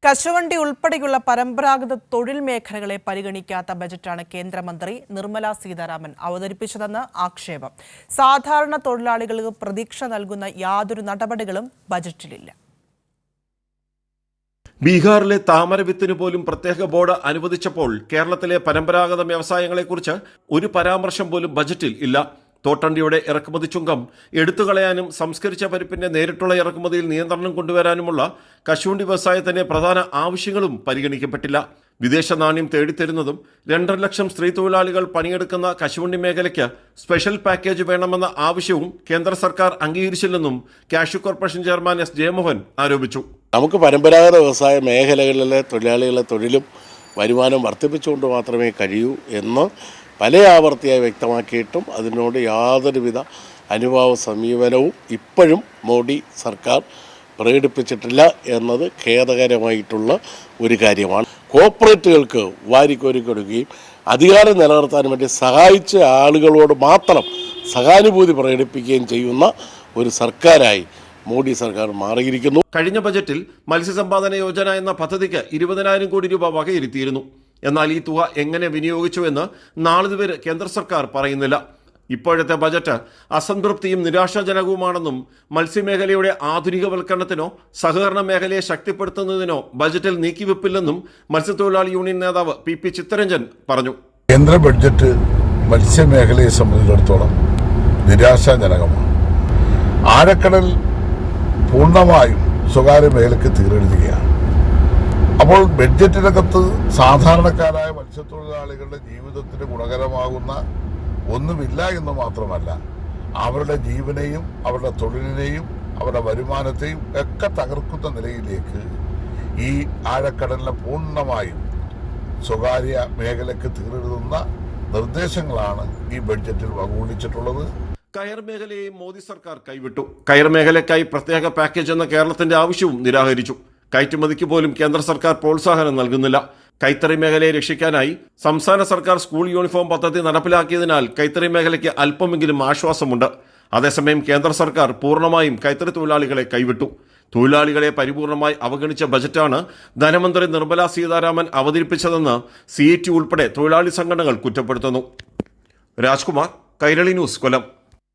കശുവണ്ടി ഉൾപ്പെടെയുള്ള പരമ്പരാഗത തൊഴിൽ മേഖലകളെ പരിഗണിക്കാത്ത ബജറ്റാണ് കേന്ദ്രമന്ത്രി നിർമ്മല സീതാരാമൻ അവതരിപ്പിച്ചതെന്ന് ആക്ഷേപം. സാധാരണ തൊഴിലാളികൾക്ക് പ്രതീക്ഷ നൽകുന്ന യാതൊരു നടപടികളും ബജറ്റിലില്ല. ബീഹാറിലെ താമരവിത്തിന് പോലും പ്രത്യേക ബോർഡ് അനുവദിച്ചപ്പോൾ കേരളത്തിലെ പരമ്പരാഗത വ്യവസായങ്ങളെക്കുറിച്ച് ഒരു പരാമർശം പോലും ബജറ്റിൽ ഇല്ല. തോട്ടണ്ടിയുടെ ഇറക്കുമതി ചുങ്കം എടുത്തുകളയാനും സംസ്കരിച്ച പരിപ്പിന്റെ നേരിട്ടുള്ള ഇറക്കുമതിയിൽ നിയന്ത്രണം കൊണ്ടുവരാനുമുള്ള കശുവണ്ടി വ്യവസായത്തിന്റെ പ്രധാന ആവശ്യങ്ങളും പരിഗണിക്കപ്പെട്ടില്ല. വിദേശ നാണ്യം തേടിത്തരുന്നതും 2.5 ലക്ഷം സ്ത്രീ തൊഴിലാളികൾ പണിയെടുക്കുന്ന കശുവണ്ടി മേഖലയ്ക്ക് സ്പെഷ്യൽ പാക്കേജ് വേണമെന്ന ആവശ്യവും കേന്ദ്ര സർക്കാർ അംഗീകരിച്ചില്ലെന്നും cashew corporation chairman S Jayamohan ആരോപിച്ചു. നമുക്ക് പരമ്പരാഗത വ്യവസായ മേഖലകളിലെ തൊഴിലാളികളുടെ തൊഴിലും വരുമാനം വർദ്ധിപ്പിച്ചുകൊണ്ട് മാത്രമേ കഴിയൂ എന്ന് പല ആവർത്തിയായി വ്യക്തമാക്കിയിട്ടും അതിനോട് യാതൊരുവിധ അനുഭാവ സമീപനവും ഇപ്പോഴും മോഡി സർക്കാർ പ്രകടിപ്പിച്ചിട്ടില്ല എന്നത് ഖേദകരമായിട്ടുള്ള ഒരു കാര്യമാണ്. കോർപ്പറേറ്റുകൾക്ക് വാരിക്കോരി കൊടുക്കുകയും അധികാരം നിലനിർത്താൻ വേണ്ടി സഹായിച്ച ആളുകളോട് മാത്രം സഹാനുഭൂതി പ്രകടിപ്പിക്കുകയും ചെയ്യുന്ന ഒരു സർക്കാരായി മോഡി സർക്കാർ മാറിയിരിക്കുന്നു. കഴിഞ്ഞ ബജറ്റിൽ മത്സ്യസമ്പാദന യോജന എന്ന പദ്ധതിക്ക് 20,000 കോടി രൂപ വകയിരുത്തിയിരുന്നു. എന്നാൽ ഈ തുക എങ്ങനെ വിനിയോഗിച്ചുവെന്ന് നാളിതുവരെ കേന്ദ്ര സർക്കാർ പറയുന്നില്ല. ഇപ്പോഴത്തെ ബജറ്റ് അസംതൃപ്തിയും നിരാശാജനകവുമാണെന്നും മത്സ്യമേഖലയുടെ ആധുനികവൽക്കരണത്തിനോ സഹകരണ മേഖലയെ ശക്തിപ്പെടുത്തുന്നതിനോ ബജറ്റിൽ നീക്കിവെപ്പില്ലെന്നും മത്സ്യത്തൊഴിലാളി യൂണിയൻ നേതാവ് പി ചിത്തരഞ്ജൻ പറഞ്ഞു. കേന്ദ്ര ബഡ്ജറ്റ് മത്സ്യമേഖലയെ സംബന്ധിച്ചിടത്തോളം നിരാശാജനകമാണ്. ആഴക്കടൽ പൂർണ്ണമായും സ്വകാര്യ മേഖലയ്ക്ക് തീരെഴുതുകയാണ്. അപ്പോൾ ബഡ്ജറ്റിനകത്ത് സാധാരണക്കാരായ മത്സ്യത്തൊഴിലാളികളുടെ ജീവിതത്തിന് ഗുണകരമാകുന്ന ഒന്നുമില്ല എന്ന് മാത്രമല്ല, അവരുടെ ജീവനെയും അവരുടെ തൊഴിലിനെയും അവരുടെ വരുമാനത്തെയും ഒക്കെ തകർക്കുന്ന നിലയിലേക്ക് ഈ ആഴക്കടലിനെ പൂർണ്ണമായും സ്വകാര്യ മേഖലയ്ക്ക് തീരെഴുതുന്ന നിർദ്ദേശങ്ങളാണ് ഈ ബഡ്ജറ്റിൽ വകുകൊള്ളിച്ചിട്ടുള്ളത്. കയർ മേഖലയെ മോദി സർക്കാർ കൈവിട്ടു. കയർ മേഖലയ്ക്കായി പ്രത്യേക പാക്കേജ് എന്ന കേരളത്തിന്റെ ആവശ്യവും നിരാകരിച്ചു. കയറ്റുമതിക്ക് പോലും കേന്ദ്ര സർക്കാർ പ്രോത്സാഹനം നൽകുന്നില്ല. കൈത്തറി മേഖലയെ രക്ഷിക്കാനായി സംസ്ഥാന സർക്കാർ സ്കൂൾ യൂണിഫോം പദ്ധതി നടപ്പിലാക്കിയതിനാൽ കൈത്തറി മേഖലയ്ക്ക് അല്പമെങ്കിലും ആശ്വാസമുണ്ട്. അതേസമയം കേന്ദ്ര സർക്കാർ പൂർണ്ണമായും കൈത്തറി തൊഴിലാളികളെ കൈവിട്ടു. തൊഴിലാളികളെ പരിപൂർണമായി അവഗണിച്ച ബജറ്റാണ് ധനമന്ത്രി നിർമ്മല സീതാരാമൻ അവതരിപ്പിച്ചതെന്ന് CAT ഉൾപ്പെടെ തൊഴിലാളി സംഘടനകൾ കുറ്റപ്പെടുത്തുന്നു. രാജ്കുമാർ, കൈരളി ന്യൂസ്, കൊല്ലം.